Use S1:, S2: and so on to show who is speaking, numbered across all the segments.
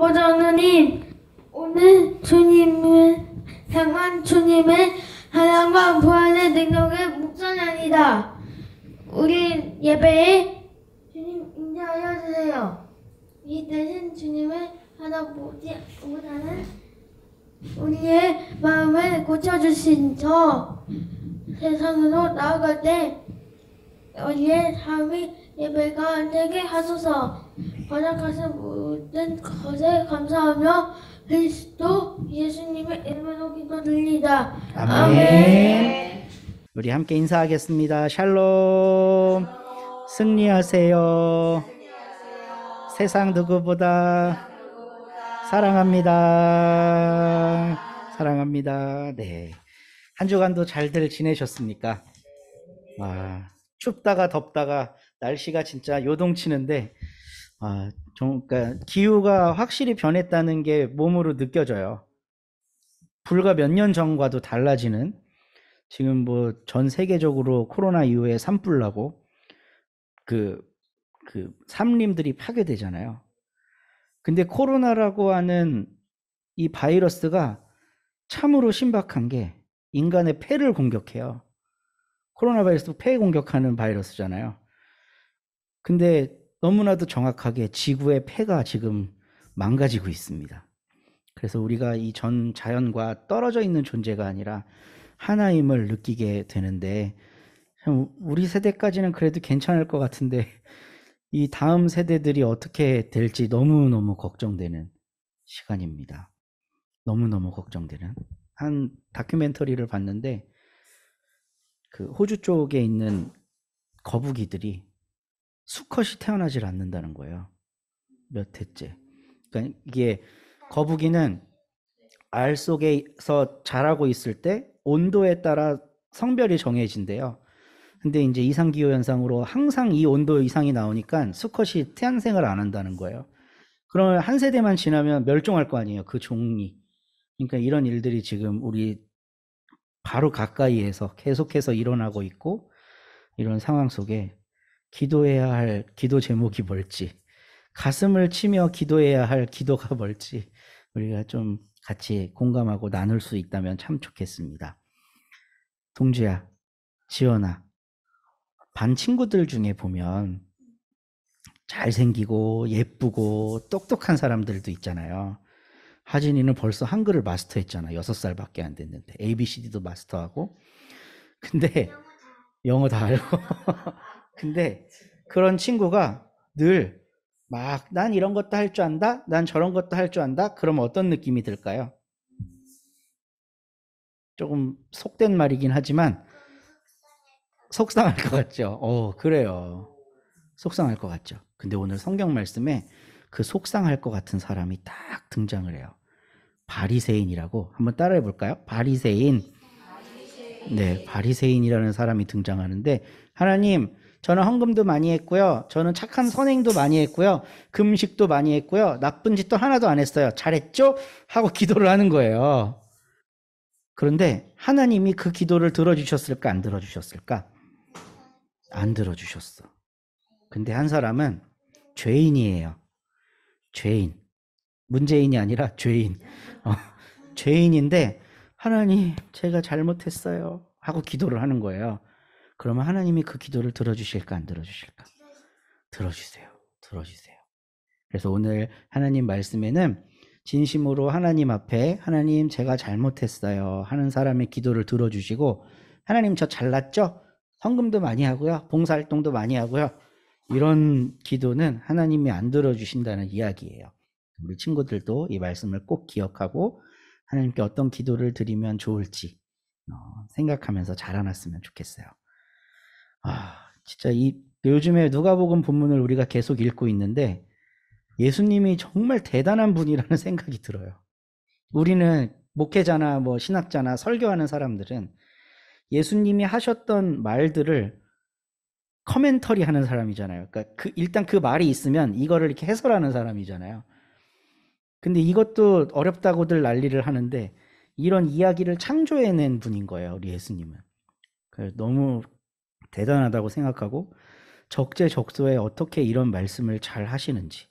S1: 고전우님, 오늘 주님을 향한 주님의 사랑과 부활의 능력의 묵상합니다. 우리 예배에 주님 인도하여 주세요. 이 대신 주님을 하다보지 못하는 우리의 마음을 고쳐주신 저 세상으로 나아갈 때 우리의 삶이 예배가 되게 하소서. 허락하신 모든 것에 감사하며 그리스도 예수님의 이름으로 기도드립니다. 아멘.
S2: 우리 함께 인사하겠습니다. 샬롬. 승리하세요. 세상 누구보다 사랑합니다. 사랑합니다. 네. 한 주간도 잘들 지내셨습니까? 춥다가 덥다가 날씨가 진짜 요동치는데 그러니까 기후가 확실히 변했다는 게 몸으로 느껴져요. 불과 몇 년 전과도 달라지는, 지금 뭐 전 세계적으로 코로나 이후에 산불 나고 그 산림들이 파괴되잖아요. 근데 코로나라고 하는 이 바이러스가 참으로 신박한 게 인간의 폐를 공격해요. 코로나 바이러스도 폐 공격하는 바이러스잖아요. 근데 너무나도 정확하게 지구의 폐가 지금 망가지고 있습니다. 그래서 우리가 이 전 자연과 떨어져 있는 존재가 아니라 하나임을 느끼게 되는데, 우리 세대까지는 그래도 괜찮을 것 같은데 이 다음 세대들이 어떻게 될지 너무너무 걱정되는 시간입니다. 너무너무 걱정되는 한 다큐멘터리를 봤는데, 그 호주 쪽에 있는 거북이들이 수컷이 태어나질 않는다는 거예요. 몇 해째. 그러니까 이게 거북이는 알 속에서 자라고 있을 때 온도에 따라 성별이 정해진대요. 근데 이제 이상기후 현상으로 항상 이 온도 이상이 나오니까 수컷이 태양생을 안 한다는 거예요. 그러면 한 세대만 지나면 멸종할 거 아니에요, 그 종이. 그러니까 이런 일들이 지금 우리 바로 가까이에서 계속해서 일어나고 있고, 이런 상황 속에 기도해야 할 기도 제목이 뭘지, 가슴을 치며 기도해야 할 기도가 뭘지 우리가 좀 같이 공감하고 나눌 수 있다면 참 좋겠습니다. 동주야, 지연아, 반 친구들 중에 보면 잘생기고 예쁘고 똑똑한 사람들도 있잖아요. 하진이는 벌써 한글을 마스터했잖아. 6살밖에 안 됐는데 ABCD도 마스터하고. 근데 영어 다 알고 근데 그런 친구가 늘 막 난 이런 것도 할 줄 안다, 난 저런 것도 할 줄 안다, 그러면 어떤 느낌이 들까요? 조금 속된 말이긴 하지만 속상할 것 같죠. 그래요. 속상할 것 같죠. 근데 오늘 성경 말씀에 그 속상할 것 같은 사람이 딱 등장을 해요. 바리새인이라고. 한번 따라해 볼까요? 바리새인. 네, 바리새인이라는 사람이 등장하는데, 하나님, 저는 헌금도 많이 했고요, 저는 착한 선행도 많이 했고요, 금식도 많이 했고요, 나쁜 짓도 하나도 안 했어요, 잘했죠? 하고 기도를 하는 거예요. 그런데 하나님이 그 기도를 들어주셨을까, 안 들어주셨을까? 안 들어주셨어. 근데 한 사람은 죄인이에요. 죄인. 문재인이 아니라 죄인. 죄인인데 하나님, 제가 잘못했어요 하고 기도를 하는 거예요. 그러면 하나님이 그 기도를 들어주실까, 안 들어주실까? 들어주세요. 들어주세요. 그래서 오늘 하나님 말씀에는 진심으로 하나님 앞에, 하나님 제가 잘못했어요 하는 사람의 기도를 들어주시고, 하나님 저 잘났죠? 헌금도 많이 하고요, 봉사활동도 많이 하고요, 이런 기도는 하나님이 안 들어주신다는 이야기예요. 우리 친구들도 이 말씀을 꼭 기억하고 하나님께 어떤 기도를 드리면 좋을지 생각하면서 자라났으면 좋겠어요. 진짜 요즘에 누가복음 본문을 우리가 계속 읽고 있는데 예수님이 정말 대단한 분이라는 생각이 들어요. 우리는 목회자나 뭐 신학자나 설교하는 사람들은 예수님이 하셨던 말들을 커멘터리 하는 사람이잖아요. 그러니까 일단 그 말이 있으면 이거를 이렇게 해설하는 사람이잖아요. 근데 이것도 어렵다고들 난리를 하는데 이런 이야기를 창조해낸 분인 거예요, 우리 예수님은. 너무 대단하다고 생각하고 적재적소에 어떻게 이런 말씀을 잘 하시는지,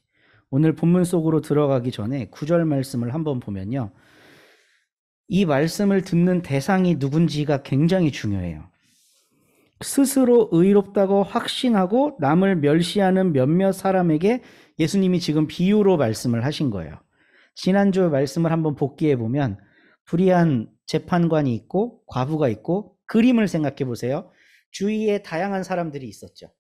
S2: 오늘 본문 속으로 들어가기 전에 9절 말씀을 한번 보면요. 이 말씀을 듣는 대상이 누군지가 굉장히 중요해요. 스스로 의롭다고 확신하고 남을 멸시하는 몇몇 사람에게 예수님이 지금 비유로 말씀을 하신 거예요. 지난주 말씀을 한번 복기해 보면 불의한 재판관이 있고 과부가 있고, 그림을 생각해 보세요. 주위에 다양한 사람들이 있었죠.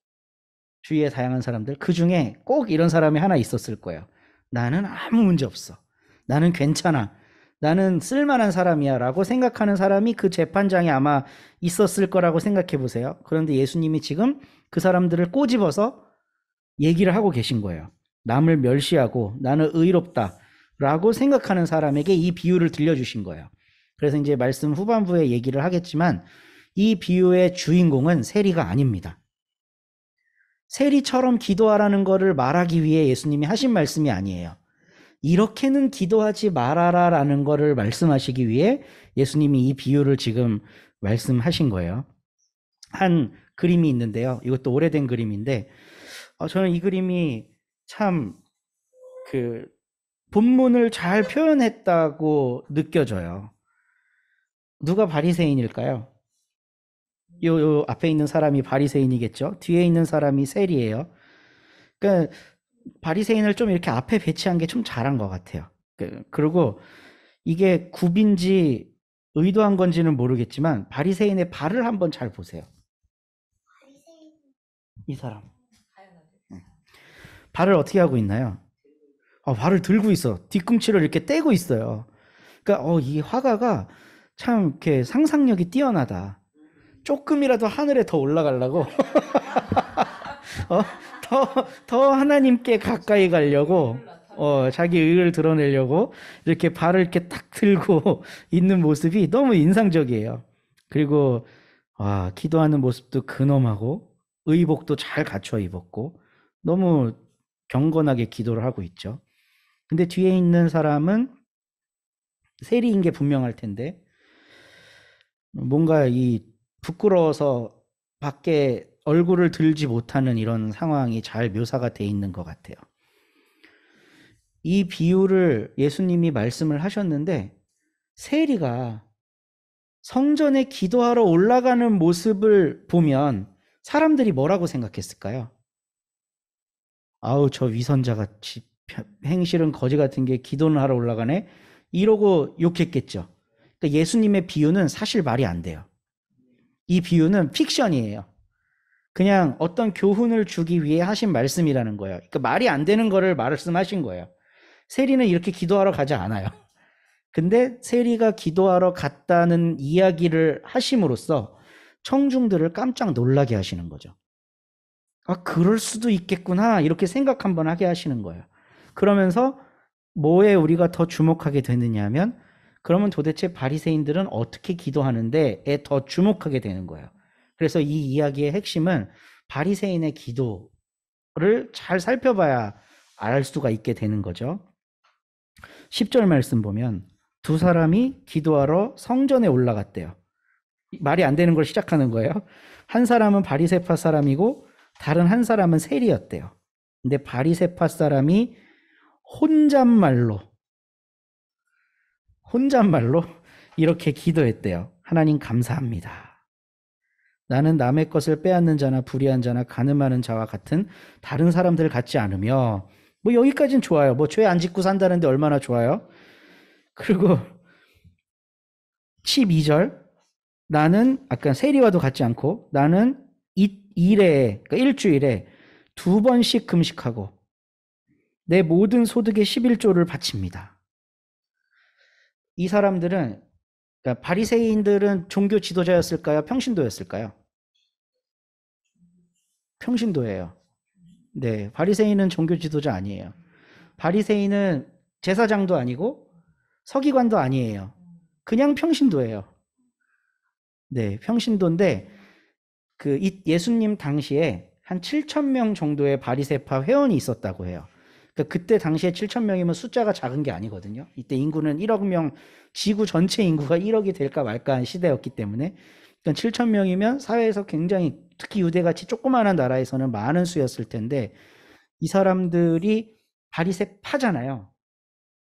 S2: 주위에 다양한 사람들, 그 중에 꼭 이런 사람이 하나 있었을 거예요. 나는 아무 문제 없어, 나는 괜찮아, 나는 쓸만한 사람이야 라고 생각하는 사람이 그 재판장에 아마 있었을 거라고 생각해 보세요. 그런데 예수님이 지금 그 사람들을 꼬집어서 얘기를 하고 계신 거예요. 남을 멸시하고 나는 의롭다 라고 생각하는 사람에게 이 비유를 들려주신 거예요. 그래서 이제 말씀 후반부에 얘기를 하겠지만 이 비유의 주인공은 세리가 아닙니다. 세리처럼 기도하라는 것을 말하기 위해 예수님이 하신 말씀이 아니에요. 이렇게는 기도하지 말아라 라는 것을 말씀하시기 위해 예수님이 이 비유를 지금 말씀하신 거예요. 한 그림이 있는데요. 이것도 오래된 그림인데 저는 이 그림이 참 본문을 잘 표현했다고 느껴져요. 누가 바리새인일까요? 요 앞에 있는 사람이 바리새인이겠죠. 뒤에 있는 사람이 세리예요. 그러니까 바리새인을 좀 이렇게 앞에 배치한 게 좀 잘한 것 같아요. 그리고 이게 굽인지 의도한 건지는 모르겠지만 바리새인의 발을 한번 잘 보세요. 이 사람 발을 어떻게 하고 있나요? 발을 들고 있어. 뒤꿈치를 이렇게 떼고 있어요. 그러니까 이 화가가 참 이렇게 상상력이 뛰어나다. 조금이라도 하늘에 더 올라가려고 더 하나님께 가까이 가려고 자기 의를 드러내려고 이렇게 발을 이렇게 딱 들고 있는 모습이 너무 인상적이에요. 그리고 기도하는 모습도 근엄하고 의복도 잘 갖춰 입었고 너무 경건하게 기도를 하고 있죠. 근데 뒤에 있는 사람은 세리인 게 분명할 텐데 뭔가 부끄러워서 밖에 얼굴을 들지 못하는 이런 상황이 잘 묘사가 돼 있는 것 같아요. 이 비유를 예수님이 말씀을 하셨는데 세리가 성전에 기도하러 올라가는 모습을 보면 사람들이 뭐라고 생각했을까요? 저 위선자같이 행실은 거지 같은 게 기도는 하러 올라가네? 이러고 욕했겠죠. 그러니까 예수님의 비유는 사실 말이 안 돼요. 이 비유는 픽션이에요. 그냥 어떤 교훈을 주기 위해 하신 말씀이라는 거예요. 그러니까 말이 안 되는 거를 말씀하신 거예요. 세리는 이렇게 기도하러 가지 않아요. 근데 세리가 기도하러 갔다는 이야기를 하심으로써 청중들을 깜짝 놀라게 하시는 거죠. 그럴 수도 있겠구나 이렇게 생각 한번 하게 하시는 거예요. 그러면서 뭐에 우리가 더 주목하게 되느냐 하면 그러면 도대체 바리새인들은 어떻게 기도하는데에 더 주목하게 되는 거예요. 그래서 이 이야기의 핵심은 바리새인의 기도를 잘 살펴봐야 알 수가 있게 되는 거죠. 10절 말씀 보면 두 사람이 기도하러 성전에 올라갔대요. 말이 안 되는 걸 시작하는 거예요. 한 사람은 바리새파 사람이고 다른 한 사람은 세리였대요. 근데 바리새파 사람이 혼잣말로 이렇게 기도했대요. 하나님 감사합니다. 나는 남의 것을 빼앗는 자나 불의한 자나 간음하는 자와 같은 다른 사람들 같지 않으며 여기까지는 좋아요. 죄 안 짓고 산다는데 얼마나 좋아요. 그리고 12절 나는 아까 세리와도 같지 않고 나는 그러니까 일주일에 2번씩 금식하고 내 모든 소득의 11조를 바칩니다. 이 사람들은 그러니까 바리새인들은 종교 지도자였을까요? 평신도였을까요? 평신도예요. 네, 바리새인은 종교 지도자 아니에요. 바리새인은 제사장도 아니고 서기관도 아니에요. 그냥 평신도예요. 네, 평신도인데 예수님 당시에 한 7,000명 정도의 바리새파 회원이 있었다고 해요. 그러니까 그때 당시에 7,000명이면 숫자가 작은 게 아니거든요. 이때 인구는 1억 명, 지구 전체 인구가 1억이 될까 말까 한 시대였기 때문에 그러니까 7,000명이면 사회에서 굉장히 특히 유대같이 조그마한 나라에서는 많은 수였을 텐데 이 사람들이 바리새 파잖아요.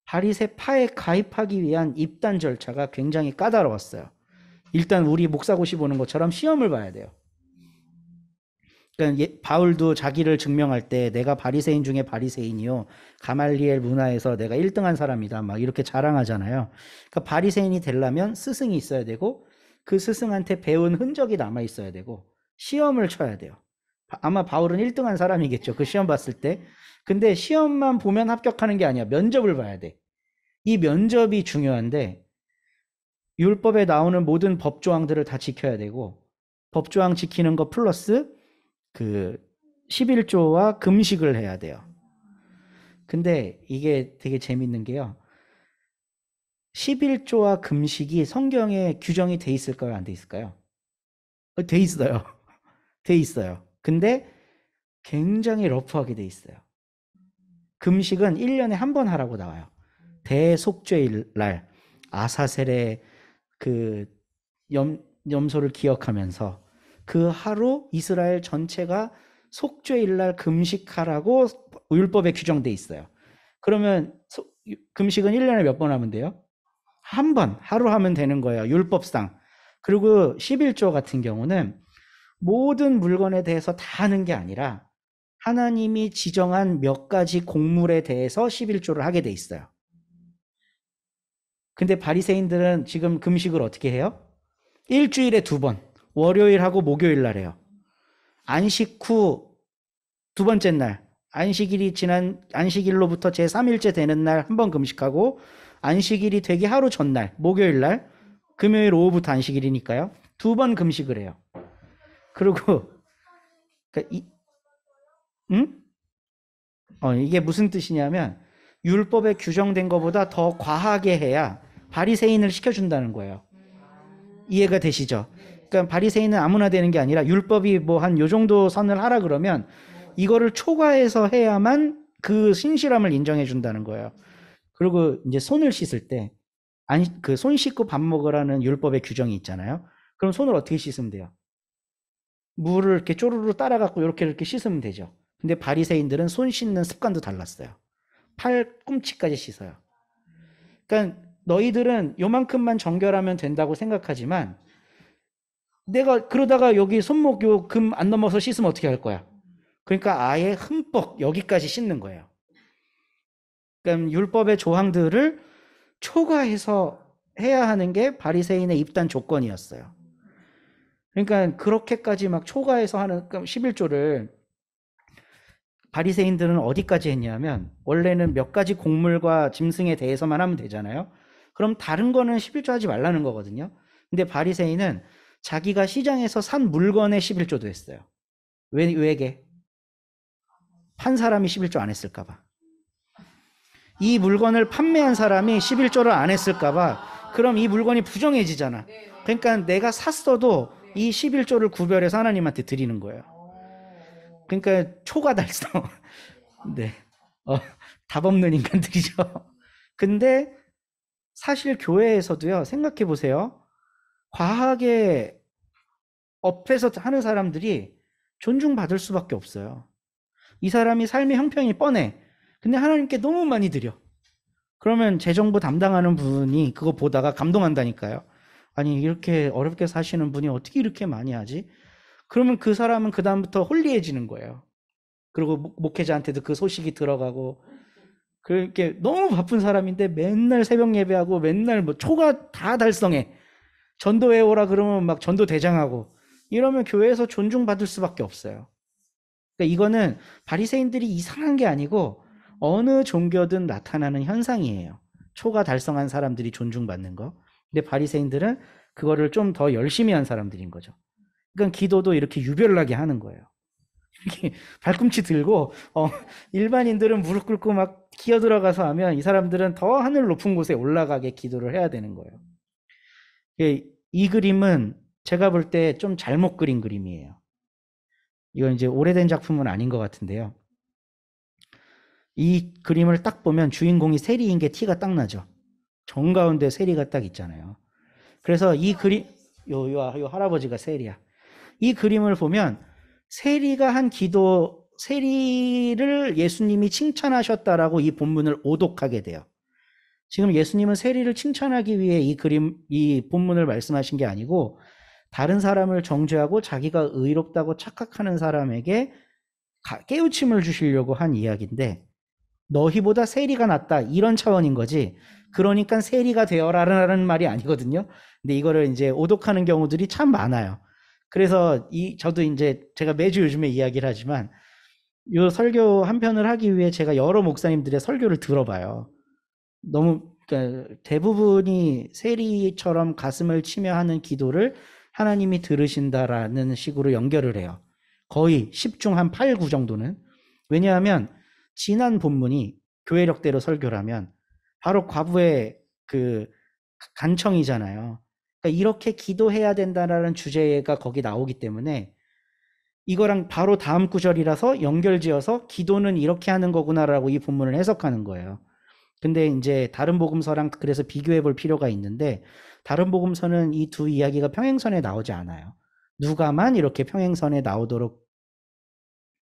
S2: 바리새 파에 가입하기 위한 입단 절차가 굉장히 까다로웠어요. 일단 우리 목사고시 보는 것처럼 시험을 봐야 돼요. 그러니까 바울도 자기를 증명할 때 내가 바리새인 중에 바리새인이요, 가말리엘 문화에서 내가 1등한 사람이다 막 이렇게 자랑하잖아요. 그러니까 바리새인이 되려면 스승이 있어야 되고 그 스승한테 배운 흔적이 남아 있어야 되고 시험을 쳐야 돼요. 아마 바울은 1등한 사람이겠죠, 그 시험 봤을 때. 근데 시험만 보면 합격하는 게 아니야. 면접을 봐야 돼. 이 면접이 중요한데 율법에 나오는 모든 법조항들을 다 지켜야 되고, 법조항 지키는 거 플러스 그 11조와 금식을 해야 돼요. 근데 이게 되게 재밌는 게요, 11조와 금식이 성경에 규정이 돼 있을까요, 안 돼 있을까요? 돼 있어요. 돼 있어요. 근데 굉장히 러프하게 돼 있어요. 금식은 1년에 한 번 하라고 나와요. 대속죄일 날 아사셀의 그 염소를 기억하면서 그 하루 이스라엘 전체가 속죄일 날 금식하라고 율법에 규정돼 있어요. 그러면 금식은 1년에 몇 번 하면 돼요? 한 번, 하루 하면 되는 거예요, 율법상. 그리고 11조 같은 경우는 모든 물건에 대해서 다 하는 게 아니라 하나님이 지정한 몇 가지 곡물에 대해서 11조를 하게 돼 있어요. 근데 바리새인들은 지금 금식을 어떻게 해요? 일주일에 2번, 월요일하고 목요일 날 해요. 안식 후 2번째 날, 안식일이 지난 안식일로부터 제3일째 되는 날 한 번 금식하고, 안식일이 되기 하루 전날, 목요일 날, 금요일 오후부터 안식일이니까요, 2번 금식을 해요. 그리고 이게 무슨 뜻이냐면 율법에 규정된 것보다 더 과하게 해야 바리새인을 시켜준다는 거예요. 이해가 되시죠? 그러니까 바리새인은 아무나 되는 게 아니라 율법이 뭐 한 요 정도 선을 하라 그러면 이거를 초과해서 해야만 그 신실함을 인정해 준다는 거예요. 그리고 이제 손을 씻을 때 그 손 씻고 밥 먹으라는 율법의 규정이 있잖아요. 그럼 손을 어떻게 씻으면 돼요? 물을 이렇게 쪼르르 따라갖고 이렇게 씻으면 되죠. 근데 바리새인들은 손 씻는 습관도 달랐어요. 팔꿈치까지 씻어요. 그러니까 너희들은 요만큼만 정결하면 된다고 생각하지만 내가 그러다가 여기 손목 요 금 안 넘어서 씻으면 어떻게 할 거야? 그러니까 아예 흠뻑 여기까지 씻는 거예요. 그러니까 율법의 조항들을 초과해서 해야 하는 게 바리새인의 입단 조건이었어요. 그러니까 그렇게까지 막 초과해서 하는 11조를 바리새인들은 어디까지 했냐면, 원래는 몇 가지 곡물과 짐승에 대해서만 하면 되잖아요. 그럼 다른 거는 11조 하지 말라는 거거든요. 근데 바리새인은 자기가 시장에서 산 물건에 11조도 했어요. 왜게? 판 사람이 11조 안 했을까 봐. 이 물건을 판매한 사람이 11조를 안 했을까 봐. 그럼 이 물건이 부정해지잖아. 그러니까 내가 샀어도 이 11조를 구별해서 하나님한테 드리는 거예요. 그러니까 초과 달성. 네. 답 없는 인간들이죠. 근데 사실 교회에서도요, 생각해 보세요. 과하게 업해서 하는 사람들이 존중받을 수밖에 없어요. 이 사람이 삶의 형편이 뻔해. 근데 하나님께 너무 많이 드려. 그러면 재정부 담당하는 분이 그거 보다가 감동한다니까요. 아니, 이렇게 어렵게 사시는 분이 어떻게 이렇게 많이 하지? 그러면 그 사람은 그 다음부터 홀리해지는 거예요. 그리고 목회자한테도 그 소식이 들어가고, 그렇게 너무 바쁜 사람인데 맨날 새벽 예배하고 맨날 뭐 초과 다 달성해. 전도해 오라 그러면 막 전도 대장하고, 이러면 교회에서 존중받을 수밖에 없어요. 그러니까 이거는 바리새인들이 이상한 게 아니고 어느 종교든 나타나는 현상이에요. 초과 달성한 사람들이 존중받는 거. 근데 바리새인들은 그거를 좀 더 열심히 한 사람들인 거죠. 그러니까 기도도 이렇게 유별나게 하는 거예요. 이렇게 발꿈치 들고 일반인들은 무릎 꿇고 막 기어 들어가서 하면 이 사람들은 더 하늘 높은 곳에 올라가게 기도를 해야 되는 거예요. 이 그림은 제가 볼 때 좀 잘못 그린 그림이에요. 이건 이제 오래된 작품은 아닌 것 같은데요. 이 그림을 딱 보면 주인공이 세리인 게 티가 딱 나죠. 정가운데 세리가 딱 있잖아요. 그래서 이 그림, 요 할아버지가 세리야. 이 그림을 보면 세리가 한 기도 세리를 예수님이 칭찬하셨다라고 이 본문을 오독하게 돼요. 지금 예수님은 세리를 칭찬하기 위해 이 본문을 말씀하신 게 아니고 다른 사람을 정죄하고 자기가 의롭다고 착각하는 사람에게 깨우침을 주시려고 한 이야기인데 너희보다 세리가 낫다 이런 차원인 거지. 그러니까 세리가 되어라라는 말이 아니거든요. 근데 이거를 이제 오독하는 경우들이 참 많아요. 그래서 저도 이제 제가 매주 요즘에 이야기를 하지만 이 설교 한 편을 하기 위해 제가 여러 목사님들의 설교를 들어봐요. 너무 그러니까 대부분이 세리처럼 가슴을 치며 하는 기도를 하나님이 들으신다라는 식으로 연결을 해요. 거의 10중 한 8, 9 정도는. 왜냐하면 지난 본문이 교회력대로 설교라면 바로 과부의 그 간청이잖아요. 그러니까 이렇게 기도해야 된다라는 주제가 거기 나오기 때문에 이거랑 바로 다음 구절이라서 연결지어서 기도는 이렇게 하는 거구나라고 이 본문을 해석하는 거예요. 근데 이제 다른 복음서랑 그래서 비교해 볼 필요가 있는데 다른 복음서는 이 두 이야기가 평행선에 나오지 않아요. 누가만 이렇게 평행선에 나오도록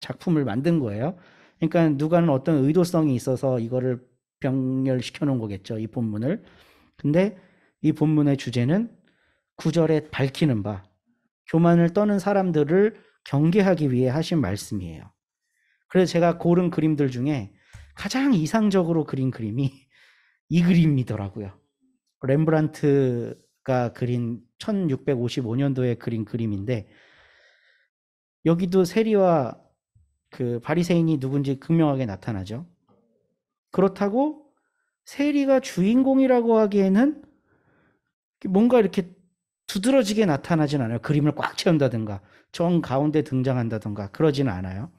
S2: 작품을 만든 거예요. 그러니까 누가는 어떤 의도성이 있어서 이거를 병렬시켜 놓은 거겠죠. 이 본문을. 근데 이 본문의 주제는 9절에 밝히는 바 교만을 떠는 사람들을 경계하기 위해 하신 말씀이에요. 그래서 제가 고른 그림들 중에 가장 이상적으로 그린 그림이 이 그림이더라고요. 렘브란트가 그린 1655년도에 그린 그림인데 여기도 세리와 그 바리새인이 누군지 극명하게 나타나죠. 그렇다고 세리가 주인공이라고 하기에는 뭔가 이렇게 두드러지게 나타나진 않아요. 그림을 꽉 채운다든가 정 가운데 등장한다든가 그러지는 않아요.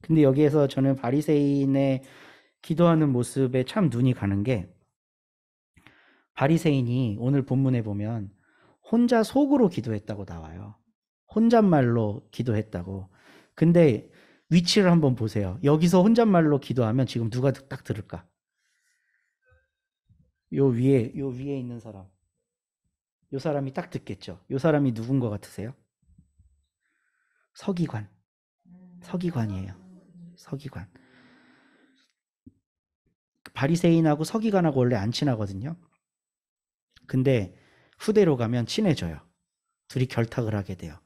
S2: 근데 여기에서 저는 바리새인의 기도하는 모습에 참 눈이 가는 게 바리새인이 오늘 본문에 보면 혼자 속으로 기도했다고 나와요. 혼잣말로 기도했다고. 근데 위치를 한번 보세요. 여기서 혼잣말로 기도하면 지금 누가 딱 들을까? 요 위에 있는 사람. 요 사람이 딱 듣겠죠. 요 사람이 누군 것 같으세요? 서기관. 서기관이에요. 서기관. 바리새인하고 서기관하고 원래 안 친하거든요. 근데 후대로 가면 친해져요. 둘이 결탁을 하게 돼요.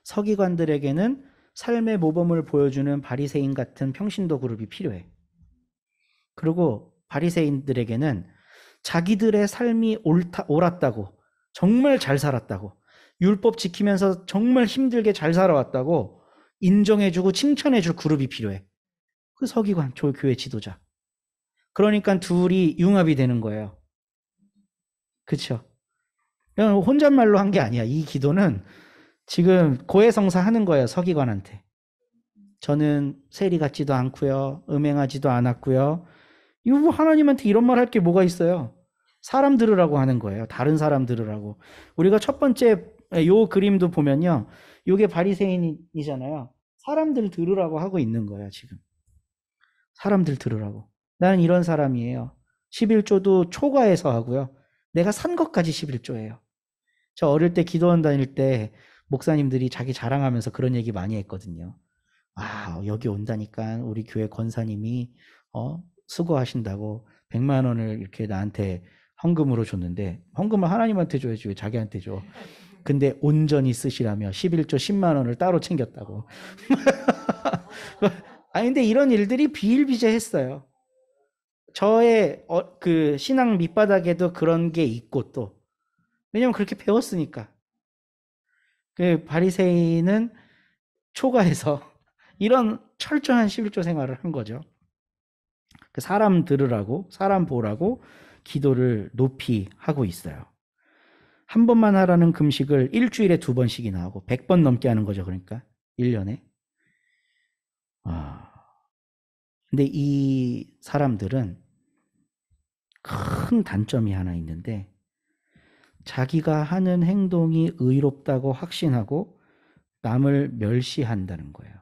S2: 서기관들에게는 삶의 모범을 보여주는 바리새인 같은 평신도 그룹이 필요해. 그리고 바리새인들에게는 자기들의 삶이 옳았다고, 정말 잘 살았다고, 율법 지키면서 정말 힘들게 잘 살아왔다고 인정해주고 칭찬해줄 그룹이 필요해. 그 서기관, 교회 지도자. 그러니까 둘이 융합이 되는 거예요. 그렇죠? 그냥 혼잣말로 한 게 아니야. 이 기도는 지금 고해성사 하는 거예요. 서기관한테. 저는 세리 같지도 않고요. 음행하지도 않았고요. 이거 하나님한테 이런 말 할 게 뭐가 있어요? 사람 들으라고 하는 거예요. 다른 사람 들으라고. 우리가 첫 번째 요 그림도 보면요. 요게 바리새인이잖아요. 사람들 들으라고 하고 있는 거예요, 지금. 사람들 들으라고. 나는 이런 사람이에요. 11조도 초과해서 하고요. 내가 산 것까지 11조예요. 저 어릴 때 기도원 다닐 때 목사님들이 자기 자랑하면서 그런 얘기 많이 했거든요. 아, 여기 온다니까 우리 교회 권사님이 수고하신다고 100만 원을 이렇게 나한테 헌금으로 줬는데 헌금을 하나님한테 줘야지 왜 자기한테 줘. 근데 온전히 쓰시라며 11조 10만 원을 따로 챙겼다고. 아니 근데 이런 일들이 비일비재했어요. 저의 그 신앙 밑바닥에도 그런 게 있고 또 왜냐면 그렇게 배웠으니까. 그 바리새인은 초과해서 이런 철저한 11조 생활을 한 거죠. 사람 들으라고, 사람 보라고 기도를 높이 하고 있어요. 한 번만 하라는 금식을 일주일에 2번씩이나 하고 100번 넘게 하는 거죠. 그러니까 1년에. 근데 이 사람들은 큰 단점이 하나 있는데 자기가 하는 행동이 의롭다고 확신하고 남을 멸시한다는 거예요.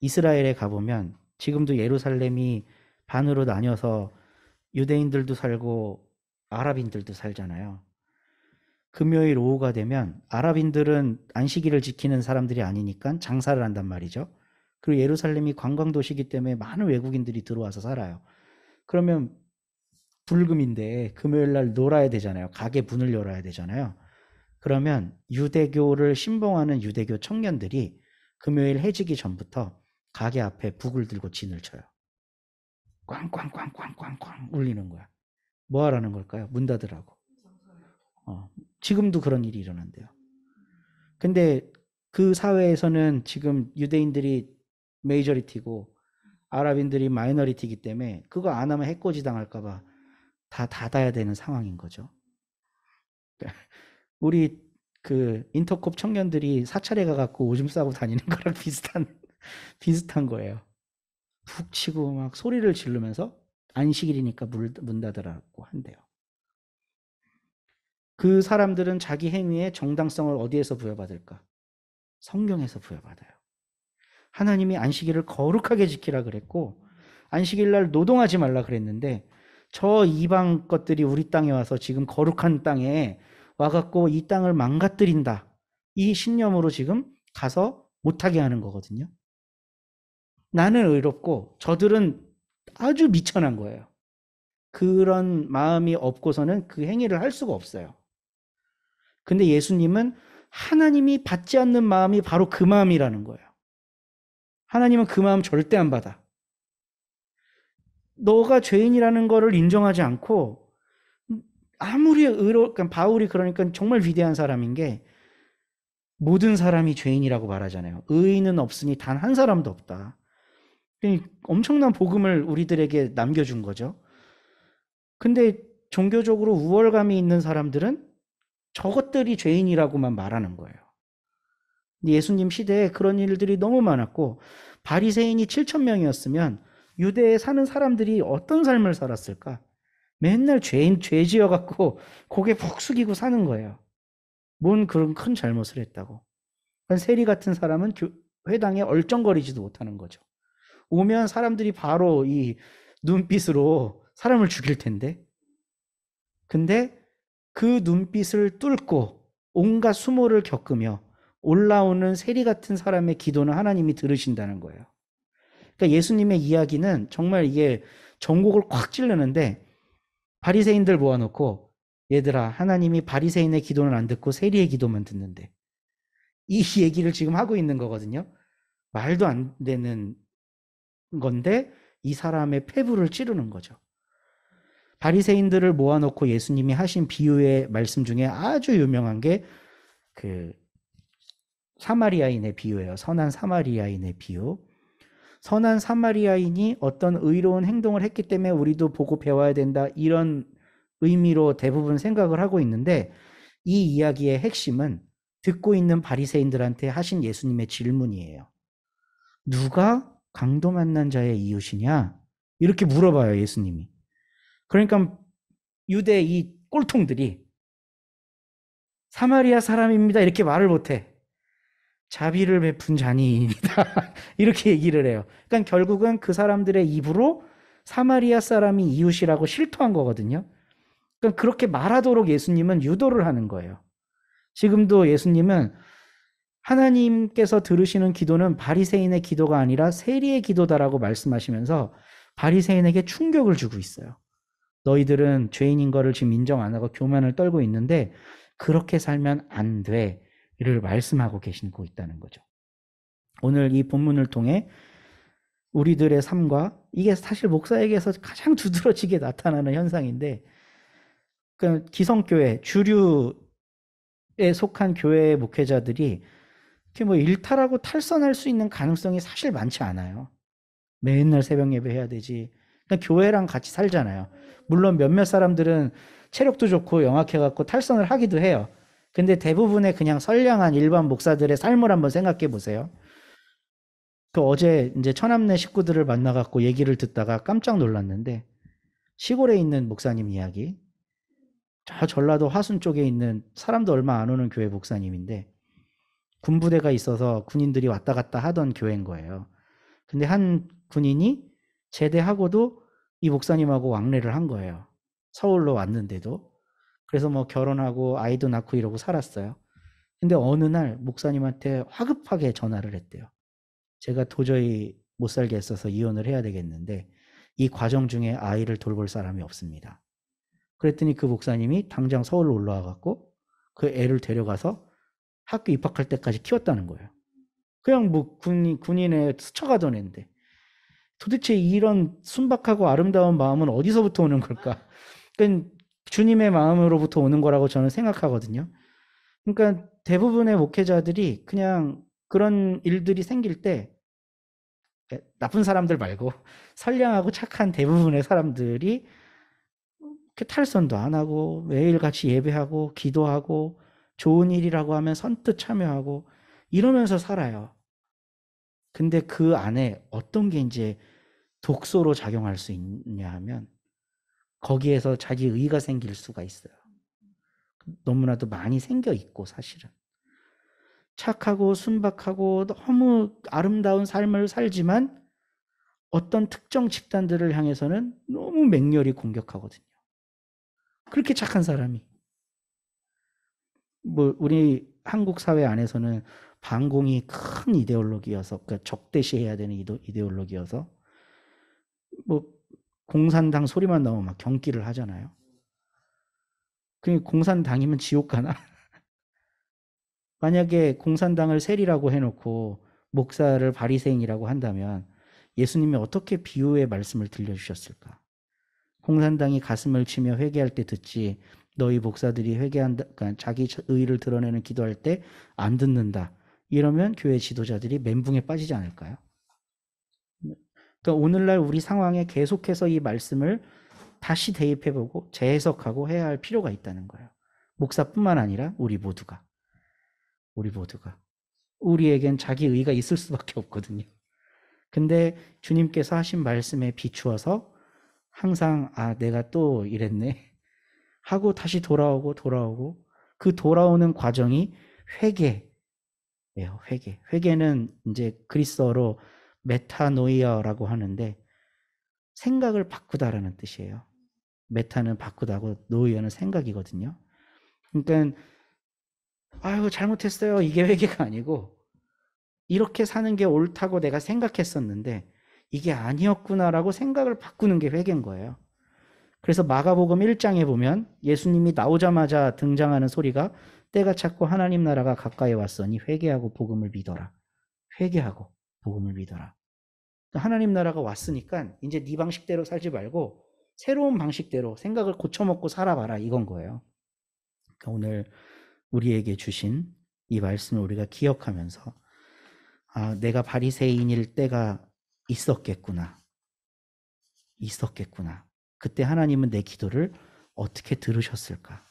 S2: 이스라엘에 가보면 지금도 예루살렘이 반으로 나뉘어서 유대인들도 살고 아랍인들도 살잖아요. 금요일 오후가 되면 아랍인들은 안식일을 지키는 사람들이 아니니까 장사를 한단 말이죠. 그리고 예루살렘이 관광 도시이기 때문에 많은 외국인들이 들어와서 살아요. 그러면 불금인데 금요일 날 놀아야 되잖아요. 가게 문을 열어야 되잖아요. 그러면 유대교를 신봉하는 유대교 청년들이 금요일 해지기 전부터 가게 앞에 북을 들고 진을 쳐요. 꽝꽝꽝꽝꽝꽝 울리는 거야. 뭐 하라는 걸까요? 문 닫으라고. 지금도 그런 일이 일어난대요. 근데 그 사회에서는 지금 유대인들이 메이저리티고 아랍인들이 마이너리티이기 때문에 그거 안 하면 해코지 당할까 봐 다 닫아야 되는 상황인 거죠. 우리 그 인터콥 청년들이 사찰에 가갖고 오줌 싸고 다니는 거랑 비슷한 거예요. 푹 치고 막 소리를 지르면서 안식일이니까 문 닫으라고 한대요. 그 사람들은 자기 행위의 정당성을 어디에서 부여받을까? 성경에서 부여받아요. 하나님이 안식일을 거룩하게 지키라 그랬고 안식일 날 노동하지 말라 그랬는데 저 이방 것들이 우리 땅에 와서 지금 거룩한 땅에 와갖고 이 땅을 망가뜨린다. 이 신념으로 지금 가서 못하게 하는 거거든요. 나는 의롭고 저들은 아주 미천한 거예요. 그런 마음이 없고서는 그 행위를 할 수가 없어요. 근데 예수님은 하나님이 받지 않는 마음이 바로 그 마음이라는 거예요. 하나님은 그 마음 절대 안 받아. 너가 죄인이라는 거를 인정하지 않고 아무리 그러니까 바울이 그러니까 정말 위대한 사람인 게 모든 사람이 죄인이라고 말하잖아요. 의인은 없으니 단 한 사람도 없다. 엄청난 복음을 우리들에게 남겨준 거죠. 근데 종교적으로 우월감이 있는 사람들은 저것들이 죄인이라고만 말하는 거예요. 예수님 시대에 그런 일들이 너무 많았고 바리새인이 7천 명이었으면 유대에 사는 사람들이 어떤 삶을 살았을까? 맨날 죄 지어갖고 고개 푹 숙이고 사는 거예요. 뭔 그런 큰 잘못을 했다고. 세리 같은 사람은 회당에 얼쩡거리지도 못하는 거죠. 오면 사람들이 바로 이 눈빛으로 사람을 죽일 텐데. 근데 그 눈빛을 뚫고 온갖 수모를 겪으며 올라오는 세리 같은 사람의 기도는 하나님이 들으신다는 거예요. 그러니까 예수님의 이야기는 정말 이게 전곡을 콱 찌르는데 바리새인들 모아놓고 얘들아 하나님이 바리새인의 기도는 안 듣고 세리의 기도만 듣는데 이 얘기를 지금 하고 있는 거거든요. 말도 안 되는 건데 이 사람의 폐부를 찌르는 거죠. 바리새인들을 모아놓고 예수님이 하신 비유의 말씀 중에 아주 유명한 게 그 사마리아인의 비유예요. 선한 사마리아인의 비유. 선한 사마리아인이 어떤 의로운 행동을 했기 때문에 우리도 보고 배워야 된다. 이런 의미로 대부분 생각을 하고 있는데 이 이야기의 핵심은 듣고 있는 바리새인들한테 하신 예수님의 질문이에요. 누가 강도 만난 자의 이웃이냐? 이렇게 물어봐요, 예수님이. 그러니까 유대 이 꼴통들이 사마리아 사람입니다. 이렇게 말을 못해. 자비를 베푼 자니입니다. 이렇게 얘기를 해요. 그러니까 결국은 그 사람들의 입으로 사마리아 사람이 이웃이라고 실토한 거거든요. 그러니까 그렇게 말하도록 예수님은 유도를 하는 거예요. 지금도 예수님은 하나님께서 들으시는 기도는 바리새인의 기도가 아니라 세리의 기도다라고 말씀하시면서 바리새인에게 충격을 주고 있어요. 너희들은 죄인인 거를 지금 인정 안 하고 교만을 떨고 있는데 그렇게 살면 안 돼. 이를 말씀하고 계시고 있다는 거죠. 오늘 이 본문을 통해 우리들의 삶과 이게 사실 목사에게서 가장 두드러지게 나타나는 현상인데 그러니까 기성교회, 주류에 속한 교회의 목회자들이 이렇게 뭐 일탈하고 탈선할 수 있는 가능성이 사실 많지 않아요. 맨날 새벽 예배 해야 되지. 그러니까 교회랑 같이 살잖아요. 물론 몇몇 사람들은 체력도 좋고 영악해갖고 탈선을 하기도 해요. 근데 대부분의 그냥 선량한 일반 목사들의 삶을 한번 생각해 보세요. 그 어제 이제 처남네 식구들을 만나갖고 얘기를 듣다가 깜짝 놀랐는데 시골에 있는 목사님 이야기. 저 전라도 화순 쪽에 있는 사람도 얼마 안 오는 교회 목사님인데 군부대가 있어서 군인들이 왔다 갔다 하던 교회인 거예요. 근데 한 군인이 제대하고도 이 목사님하고 왕래를 한 거예요. 서울로 왔는데도. 그래서 뭐 결혼하고 아이도 낳고 이러고 살았어요. 근데 어느 날 목사님한테 화급하게 전화를 했대요. 제가 도저히 못 살겠어서 이혼을 해야 되겠는데 이 과정 중에 아이를 돌볼 사람이 없습니다. 그랬더니 그 목사님이 당장 서울로 올라와 갖고 그 애를 데려가서 학교 입학할 때까지 키웠다는 거예요. 그냥 뭐 군인에 스쳐가던 애인데 도대체 이런 순박하고 아름다운 마음은 어디서부터 오는 걸까? 그러니까 주님의 마음으로부터 오는 거라고 저는 생각하거든요. 그러니까 대부분의 목회자들이 그냥 그런 일들이 생길 때 나쁜 사람들 말고 선량하고 착한 대부분의 사람들이 탈선도 안 하고 매일같이 예배하고 기도하고 좋은 일이라고 하면 선뜻 참여하고 이러면서 살아요. 근데 그 안에 어떤 게 이제 독소로 작용할 수 있냐 하면 거기에서 자기 의가 생길 수가 있어요. 너무나도 많이 생겨 있고 사실은. 착하고 순박하고 너무 아름다운 삶을 살지만 어떤 특정 집단들을 향해서는 너무 맹렬히 공격하거든요. 그렇게 착한 사람이. 뭐 우리 한국 사회 안에서는 반공이 큰 이데올로기여서 그러니까 적대시해야 되는 이데올로기여서 뭐 공산당 소리만 나오면 막 경기를 하잖아요. 그 공산당이면 지옥 가나? 만약에 공산당을 세리라고 해놓고 목사를 바리새인이라고 한다면 예수님이 어떻게 비유의 말씀을 들려주셨을까? 공산당이 가슴을 치며 회개할 때 듣지 너희 목사들이 회개한다, 그러니까 자기 의를 드러내는 기도할 때 안 듣는다. 이러면 교회 지도자들이 멘붕에 빠지지 않을까요? 그러니까 오늘날 우리 상황에 계속해서 이 말씀을 다시 대입해보고 재해석하고 해야 할 필요가 있다는 거예요. 목사뿐만 아니라 우리 모두가. 우리에겐 자기 의가 있을 수밖에 없거든요. 근데 주님께서 하신 말씀에 비추어서 항상 내가 또 이랬네 하고 다시 돌아오고 그 돌아오는 과정이 회개예요. 회개는 이제 그리스어로 메타노이어라고 하는데 생각을 바꾸다라는 뜻이에요. 메타는 바꾸다고 노이어는 생각이거든요. 그러니까 아이고 잘못했어요. 이게 회개가 아니고 이렇게 사는 게 옳다고 내가 생각했었는데 이게 아니었구나라고 생각을 바꾸는 게 회개인 거예요. 그래서 마가복음 1장에 보면 예수님이 나오자마자 등장하는 소리가 때가 찼고 하나님 나라가 가까이 왔으니 회개하고 복음을 믿어라. 회개하고 복음을 믿어라. 하나님 나라가 왔으니까 이제 네 방식대로 살지 말고 새로운 방식대로 생각을 고쳐먹고 살아봐라 이건 거예요. 그러니까 오늘 우리에게 주신 이 말씀을 우리가 기억하면서 내가 바리새인일 때가 있었겠구나. 그때 하나님은 내 기도를 어떻게 들으셨을까?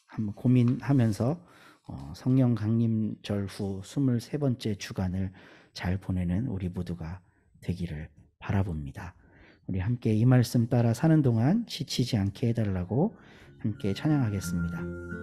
S2: 한번 고민하면서 성령 강림절 후 23번째 주간을 잘 보내는 우리 모두가 되기를 바라봅니다. 우리 함께 이 말씀 따라 사는 동안 지치지 않게 해달라고 함께 찬양하겠습니다.